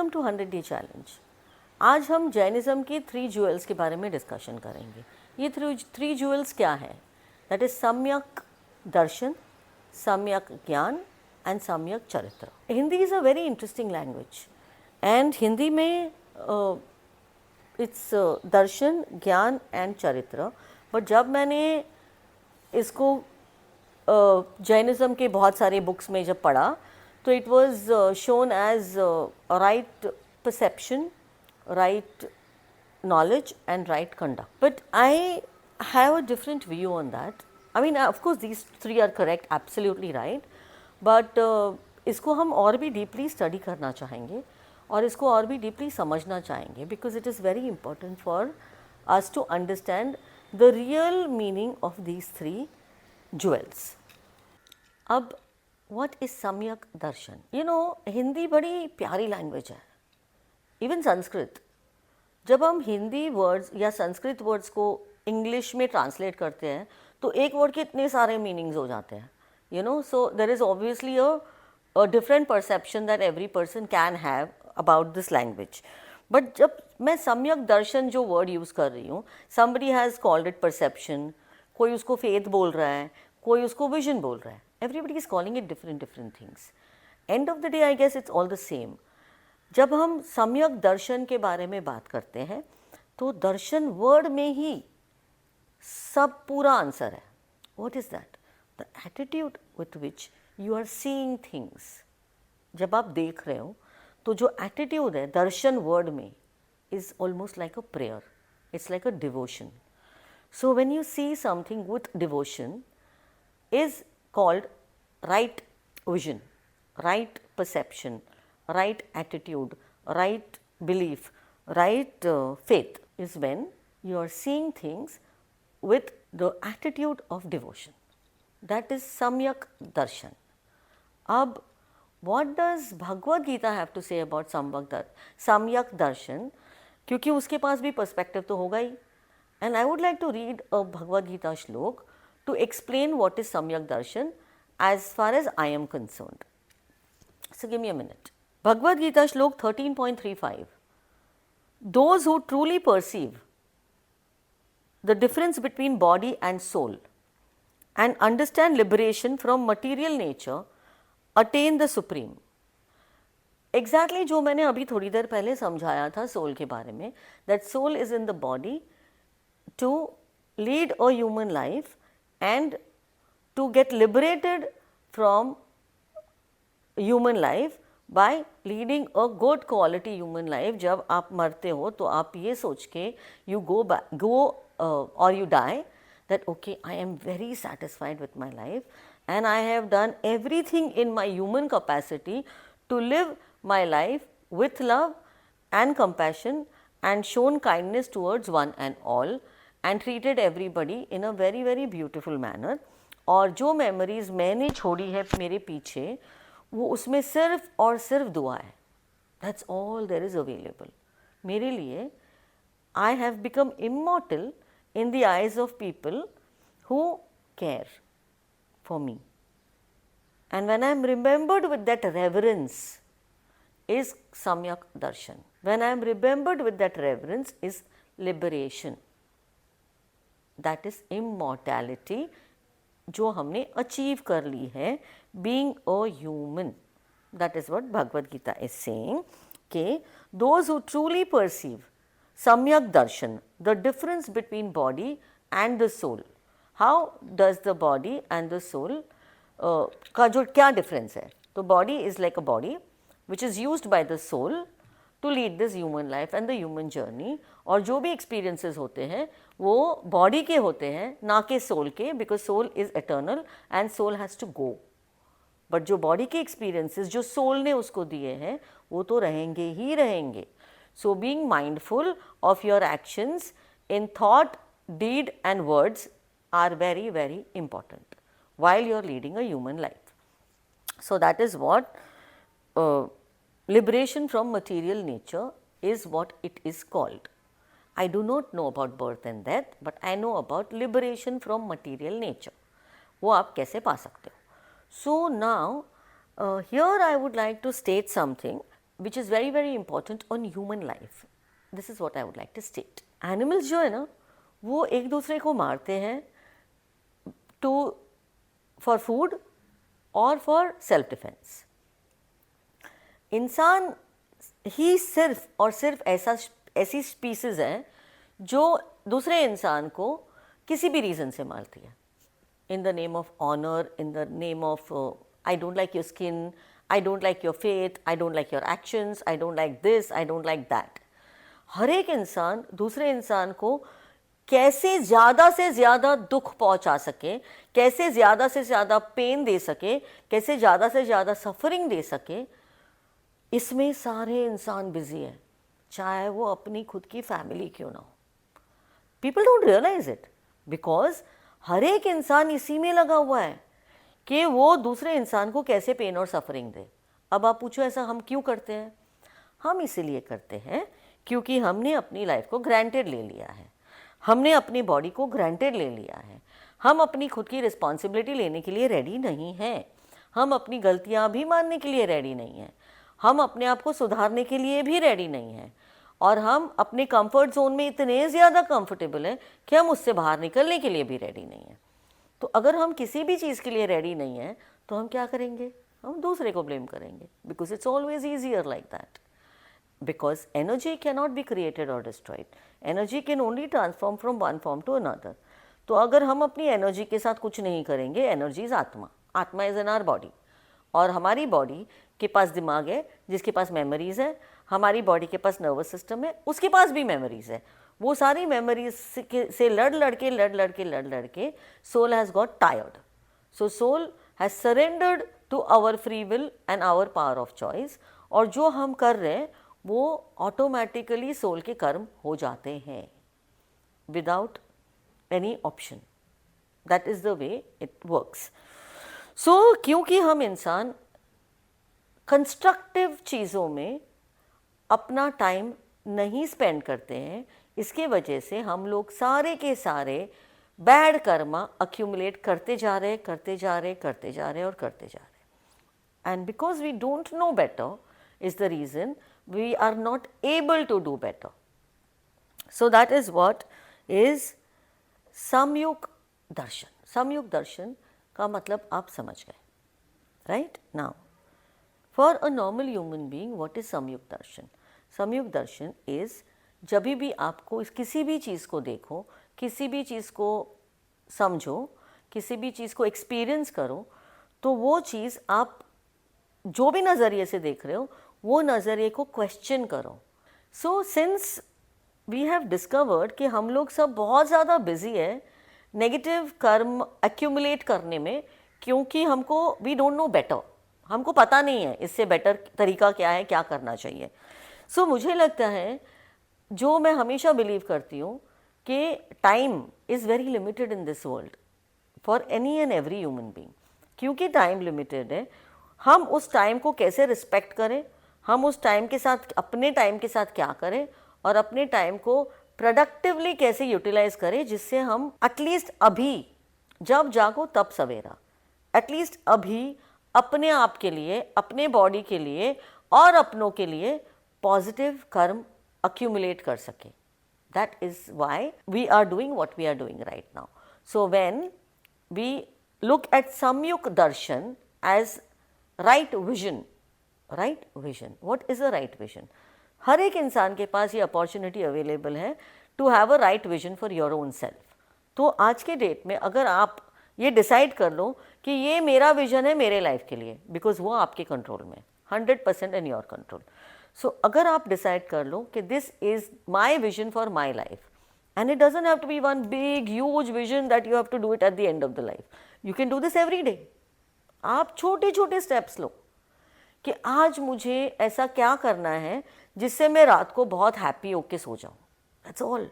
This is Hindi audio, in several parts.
Welcome to 100 day challenge. आज हम जैनिज़्म की 3 ज्वेल्स के बारे में डिस्कशन करेंगे। ये थ्री ज्वेल्स क्या है? दैट इज सम्यक दर्शन, सम्यक ज्ञान एंड सम्यक चरित्र। Hindi is a very interesting language and Hindi में इट्स दर्शन, ज्ञान एंड चरित्र। बट जब मैंने इसको जैनिज़्म के बहुत सारे बुक्स में जब पढ़ा तो it was shown as right perception, right knowledge and right conduct. But I have a different view on that. I mean, of course these three are correct, absolutely right, but इसको हम और भी डीपली स्टडी करना चाहेंगे और इसको और भी डीपली समझना चाहेंगे because it is very important for us to understand the real meaning of these three jewels. अब what is सम्यक दर्शन? हिंदी बड़ी प्यारी लैंग्वेज है, इवन संस्कृत। जब हम हिंदी वर्ड्स या संस्कृत वर्ड्स को इंग्लिश में ट्रांसलेट करते हैं तो एक वर्ड के इतने सारे मीनिंग्स हो जाते हैं, so there is obviously a different perception that every person can have about this language. But जब मैं सम्यक दर्शन जो वर्ड यूज़ कर रही हूँ, somebody has called it perception, कोई उसको फेथ बोल रहा है, कोई उसको विजन बोल रहा है, everybody is calling it different things. End of the day I guess it's all the same. जब हम सम्यक दर्शन के बारे में बात करते हैं तो दर्शन वर्ड में ही सब पूरा आंसर है। What is that? The attitude with which you are seeing things. जब आप देख रहे हो तो जो एटीट्यूड है दर्शन वर्ड में is almost like a prayer, it's like a devotion. So when you see something with devotion is called right vision, right perception, right attitude, right belief, right faith is when you are seeing things with the attitude of devotion. That is Samyak Darshan. अब what does Bhagavad Gita have to say about Samyak Darshan? क्योंकि उसके पास भी पर्सपेक्टिव तो होगा ही। And I would like to read a Bhagavad Gita shlok to explain what is Samyak Darshan as far as I am concerned. So give me a minute. Bhagavad Gita Shlok 13.35. Those who truly perceive the difference between body and soul and understand liberation from material nature attain the supreme. Exactly जो मैंने अभी थोड़ी देर पहले समझाया था सोल के बारे में, that soul is in the body to lead a human life and to get liberated from human life by leading a good quality human life. जब आप मरते हो तो आप ये सोच के यू गो और you die that okay I am very satisfied with my life and I have done everything in my human capacity to live my life with love and compassion and shown kindness towards one and all and treated everybody in a very very beautiful manner. और जो मेमोरीज मैंने छोड़ी है मेरे पीछे वो उसमें सिर्फ और सिर्फ दुआ है। That's all there is available. मेरे लिए I have become immortal in the eyes of people who care for me and when I am remembered with that reverence is सम्यक दर्शन। When I am remembered with that reverence is liberation, that is immortality जो हमने अचीव कर ली है being a human. That is what Bhagavad Gita is saying. Okay, those who truly perceive Samyak Darshan, the difference between body and the soul. How does the body and the soul का जो क्या difference है? तो body is like a body which is used by the soul to lead this human life and the human journey. और जो भी experiences होते हैं वो body के होते हैं ना कि soul के, because soul is eternal and soul has to go. But जो बॉडी के एक्सपीरियंसेस जो सोल ने उसको दिए हैं वो तो रहेंगे ही रहेंगे। So being mindful of your actions in thought, deed and words are very very important while you are leading a human life. So that is what liberation from material nature is what it is called. I do not know about birth and death, but I know about liberation from material nature. वो आप कैसे पा सकते हो? So now here I would like to state something which is very very important on human life. This is what I would like to state. Animals जो है ना, वो एक दूसरे को मारते हैं to for food और for self defense. इंसान ही सिर्फ और सिर्फ ऐसी स्पीसीज है जो दूसरे इंसान को किसी भी रीज़न से मारती है. In the name of honour, in the name of I don't like your skin, I don't like your faith, I don't like your actions, I don't like this, I don't like that. हर एक इंसान दूसरे इंसान को कैसे ज़्यादा से ज़्यादा दुख पहुंचा सके, कैसे ज़्यादा से ज़्यादा पेन दे सके, कैसे ज़्यादा से ज़्यादा सफरिंग दे सके, इसमें सारे इंसान बिजी है, चाहे वो अपनी खुद की फैमिली क्यों ना हो. People don't realise it because हर एक इंसान इसी में लगा हुआ है कि वो दूसरे इंसान को कैसे पेन और सफरिंग दे. अब आप पूछो ऐसा हम क्यों करते हैं? हम इसीलिए करते हैं क्योंकि हमने अपनी लाइफ को ग्रांटेड ले लिया है, हमने अपनी बॉडी को ग्रांटेड ले लिया है, हम अपनी खुद की रिस्पॉन्सिबिलिटी लेने के लिए रेडी नहीं हैं, हम अपनी गलतियां भी मानने के लिए रेडी नहीं हैं, हम अपने आप को सुधारने के लिए भी रेडी नहीं हैं, और हम अपने कंफर्ट जोन में इतने ज़्यादा कंफर्टेबल हैं कि हम उससे बाहर निकलने के लिए भी रेडी नहीं हैं. तो अगर हम किसी भी चीज़ के लिए रेडी नहीं हैं तो हम क्या करेंगे? हम दूसरे को ब्लेम करेंगे, because it's always easier like that. Because energy cannot be created or destroyed. Energy can only transform from one form to another. तो अगर हम अपनी एनर्जी के साथ कुछ नहीं करेंगे, एनर्जी इज आत्मा, आत्मा इज इन आवर बॉडी, और हमारी बॉडी के पास दिमाग है जिसके पास मेमोरीज है, हमारी बॉडी के पास नर्वस सिस्टम है, उसके पास भी मेमोरीज है. वो सारी मेमोरीज से लड़ के soul has got tired. So soul has surrendered to our free will and our power of choice. और जो हम कर रहे हैं वो ऑटोमेटिकली सोल के कर्म हो जाते हैं without any option. That is the way it works. So क्योंकि हम इंसान कंस्ट्रक्टिव चीज़ों में अपना टाइम नहीं स्पेंड करते हैं, इसके वजह से हम लोग सारे के सारे बैड कर्मा अक्यूमुलेट करते जा रहे और करते जा रहे. And because we don't know better is the reason we are not able to do better. So that is what is samyuk darshan. Samyuk darshan का मतलब आप समझ गए, right? Now, for a normal human being, what is samyuk darshan? Samyuk darshan is जब भी आपको किसी भी चीज़ को देखो, किसी भी चीज़ को समझो, किसी भी चीज़ को एक्सपीरियंस करो, तो वो चीज़ आप जो भी नज़रिए से देख रहे हो वो नज़रिए को क्वेश्चन करो. So since we have discovered कि हम लोग सब बहुत ज़्यादा बिजी है नेगेटिव कर्म एक्यूमुलेट करने में, क्योंकि हमको वी डोंट नो बेटर, हमको पता नहीं है इससे बेटर तरीका क्या है, क्या करना चाहिए. सो मुझे लगता है, जो मैं हमेशा बिलीव करती हूँ कि time is very limited in this world for any and every human being. क्योंकि टाइम लिमिटेड है, हम उस टाइम को कैसे रिस्पेक्ट करें, हम उस टाइम के साथ अपने टाइम के साथ क्या करें, और अपने टाइम को प्रोडक्टिवली कैसे यूटिलाइज करें, जिससे हम एटलीस्ट अभी जब जागो तब सवेरा, एटलीस्ट अभी अपने आप के लिए, अपने बॉडी के लिए और अपनों के लिए पॉजिटिव कर्म अक्यूमुलेट कर सके. That is why we are doing what we are doing right now. So when we look at samyuk darshan as right vision. What is a right vision? हर एक इंसान के पास ये अपॉर्चुनिटी अवेलेबल है to have a right vision for your own self. तो आज के डेट में अगर आप ये डिसाइड कर लो कि ये मेरा विजन है मेरे लाइफ के लिए, बिकॉज वो आपके कंट्रोल में 100% इन योर कंट्रोल. सो अगर आप डिसाइड कर लो कि this is my vision for my life, and it doesn't have to be one big huge vision that you have to do it at the end of the life. You can do this every day. आप छोटे छोटे स्टेप्स लो कि आज मुझे ऐसा क्या करना है जिससे मैं रात को बहुत हैप्पी होके सो जाऊँ. That's all.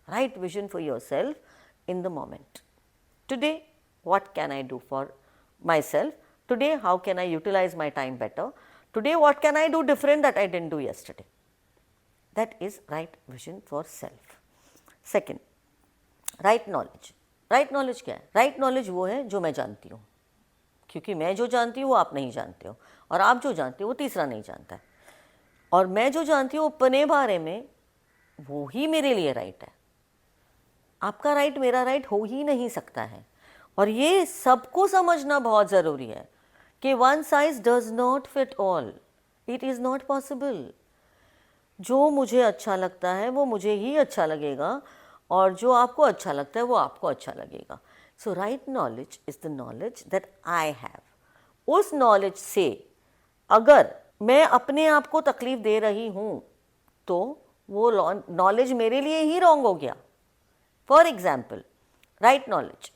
Right vision for your self in the moment. Today what can I do for my self? Today how can I utilize my time better? Today what can I do different that I didn't do yesterday? That is right vision for self. Second, right knowledge. Right knowledge क्या है? राइट नॉलेज वो है जो मैं जानती हूँ, क्योंकि मैं जो जानती हूँ वो आप नहीं जानते हो, और आप जो जानते हो वो तीसरा नहीं जानता है. और मैं जो जानती हूँ अपने बारे में वो ही मेरे लिए राइट है। आपका राइट मेरा राइट हो ही नहीं सकता है। और ये सबको समझना बहुत ज़रूरी है कि one size does not fit all, it is not possible. जो मुझे अच्छा लगता है वो मुझे ही अच्छा लगेगा, और जो आपको अच्छा लगता है वो आपको अच्छा लगेगा। So right knowledge is the knowledge that I have. उस नॉलेज से अगर मैं अपने आप को तकलीफ़ दे रही हूँ तो वो नॉलेज मेरे लिए ही रॉन्ग हो गया। फॉर एग्जाम्पल, राइट नॉलेज,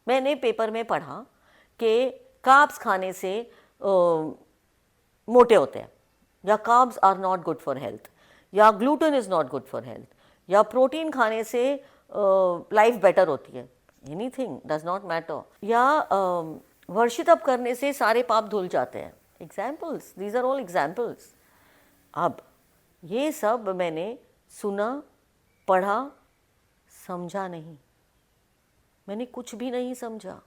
मैंने पेपर में पढ़ा कि कार्ब्स खाने से मोटे होते हैं, या carbs are not good for health, या gluten is not good for health, या प्रोटीन खाने से लाइफ बेटर होती है। Anything does not matter. या वर्शित अप करने से सारे पाप धुल जाते हैं। Examples, these are all examples. अब ये सब मैंने सुना, पढ़ा, समझा नहीं। मैंने कुछ भी नहीं समझा,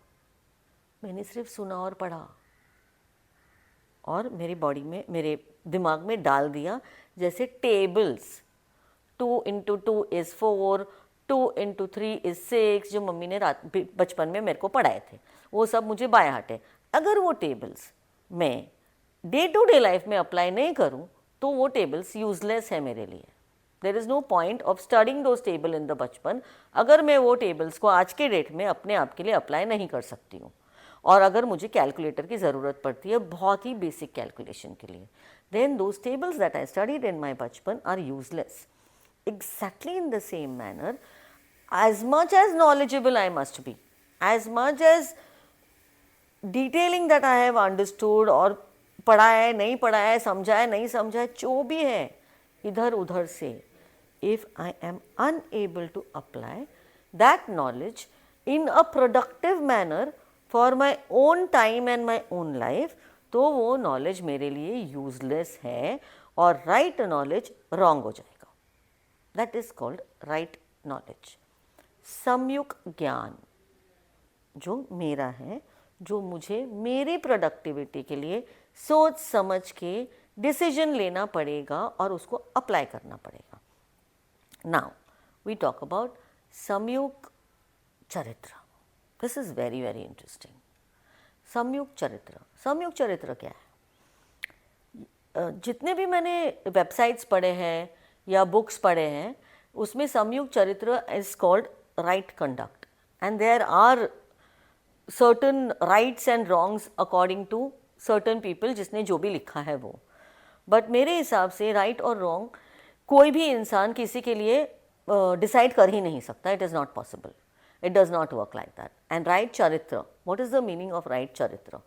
मैंने सिर्फ सुना और पढ़ा और मेरी बॉडी में, मेरे दिमाग में डाल दिया जैसे टेबल्स। 2 × 2 = 4, 2 × 3 = 6, जो मम्मी ने बचपन में मेरे को पढ़ाए थे, वो सब मुझे बाय हार्ट है। अगर वो टेबल्स मैं डे टू डे लाइफ में अप्लाई नहीं करूँ तो वो टेबल्स यूजलेस है मेरे लिए। There is no point of studying those table in the बचपन, अगर मैं वो टेबल्स को आज के डेट में अपने आप के लिए अप्लाई नहीं कर सकती हूँ। और अगर मुझे कैलकुलेटर की ज़रूरत पड़ती है बहुत ही बेसिक कैलकुलेशन के लिए, then those tables that I studied in my बचपन are useless. Exactly in the same manner, as much as knowledgeable I must be, as much as detailing that I have understood, और पढ़ा है नहीं पढ़ा है, समझा है नहीं समझा है, जो भी है इधर उधर से, if I am unable to apply that knowledge in a productive manner for my own time and my own life, तो वो knowledge मेरे लिए useless है और right knowledge wrong हो जाएगा। That is called right knowledge. सम्युक ज्ञान जो मेरा है, जो मुझे मेरी प्रोडक्टिविटी के लिए सोच समझ के डिसीजन लेना पड़ेगा और उसको अप्लाई करना पड़ेगा। नाउ वी टॉक अबाउट सम्युक चरित्र। This is very very interesting. सम्युक चरित्र, सम्युक चरित्र क्या है? जितने भी मैंने वेबसाइट्स पढ़े हैं या बुक्स पढ़े हैं, उसमें सम्युक्त चरित्र is called right conduct, and there are certain rights and wrongs according to certain people, जिसने जो भी लिखा है वो। बट मेरे हिसाब से राइट और रॉन्ग कोई भी इंसान किसी के लिए डिसाइड कर ही नहीं सकता। It is not possible, it does not work like that. And right चरित्र, what is the meaning of right चरित्र?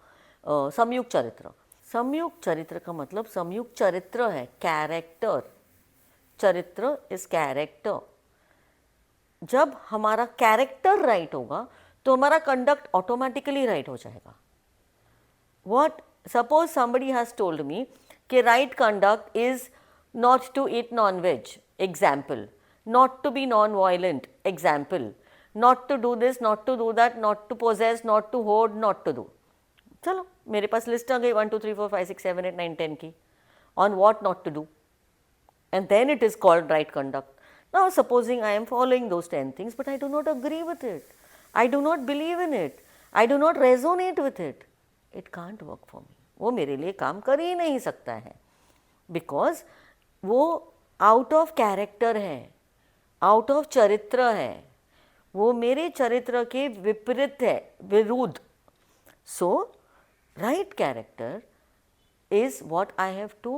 सम्युक्त चरित्र, सम्युक्त चरित्र का मतलब सम्युक्त चरित्र है, कैरेक्टर। चरित्र इज कैरेक्टर। जब हमारा कैरेक्टर राइट होगा तो हमारा कंडक्ट ऑटोमेटिकली राइट हो जाएगा। What, suppose somebody has told me कि right conduct is not to eat non veg, example, not to be non violent, example, not to do this, not to do that, not to possess, not to hoard, not to do. चलो मेरे पास लिस्ट आ गई 1 2 3 4 5 6 7 8 9 10 की, on what not to do, and then it is called right conduct. Now supposing I am following those 10 things but I do not agree with it, I do not believe in it, I do not resonate with it, it can't work for me. वो मेरे लिए काम कर ही नहीं सकता है, because वो out of character है, out of चरित्र है, वो मेरे चरित्र के विपरीत है, विरुद्ध। So right character is what I have to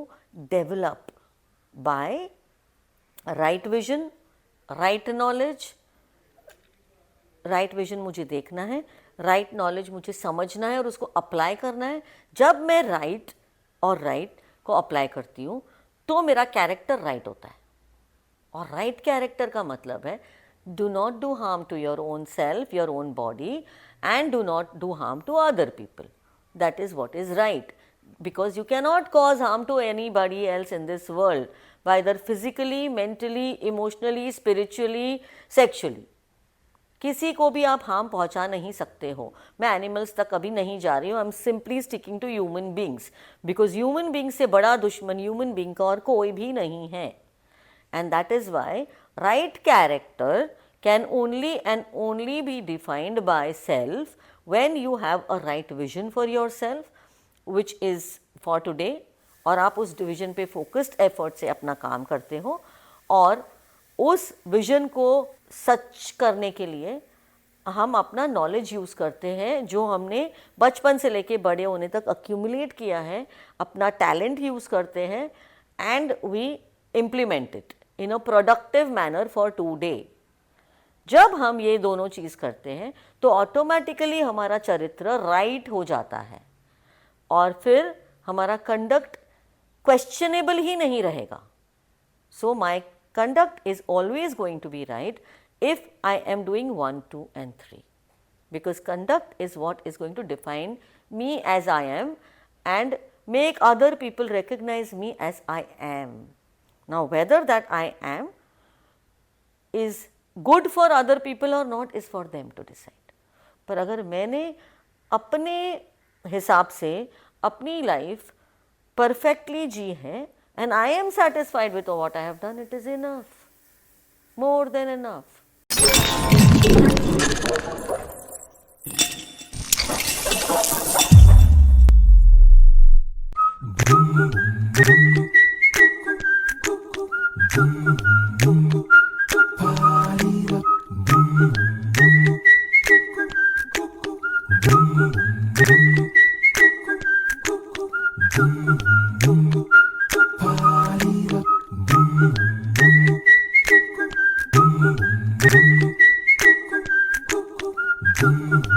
develop by right vision, right knowledge। right vision मुझे देखना है, right knowledge मुझे समझना है और उसको अप्लाई करना है। जब मैं right और right को अप्लाई करती हूँ तो मेरा कैरेक्टर right होता है। और right कैरेक्टर का मतलब है do not do harm to your own self, your own body, and do not do harm to other people. That is what is right, because you cannot cause harm to anybody else in this world, either physically, mentally, emotionally, spiritually, sexually. किसी को भी आप हार्म पहुंचा नहीं सकते हो। मैं एनिमल्स तक कभी नहीं जा रही हूँ, I am simply sticking to human beings, because human being से बड़ा दुश्मन ह्यूमन बींग का और कोई भी नहीं है। And that is why right character can only and only be defined by self when you have a right vision for yourself which is for today, और आप उस डिवीजन पे फोकस्ड एफर्ट से अपना काम करते हो और उस विजन को सच करने के लिए हम अपना नॉलेज यूज़ करते हैं जो हमने बचपन से लेके बड़े होने तक अक्यूमुलेट किया है, अपना टैलेंट यूज़ करते हैं and we implement it in a productive manner for today. जब हम ये दोनों चीज़ करते हैं तो ऑटोमेटिकली हमारा चरित्र राइट हो जाता है और फिर हमारा कंडक्ट क्वेश्चनेबल ही नहीं रहेगा। So my conduct is always going to be right if I am doing 1, 2 and 3, because conduct is what is going to define me as I am and make other people recognize me as I am. Now whether that I am is good for other people or not is for them to decide. पर अगर मैंने अपने हिसाब से अपनी लाइफ परफेक्टली जी है and I am satisfied with what I have done, it is enough, more than enough. Boom.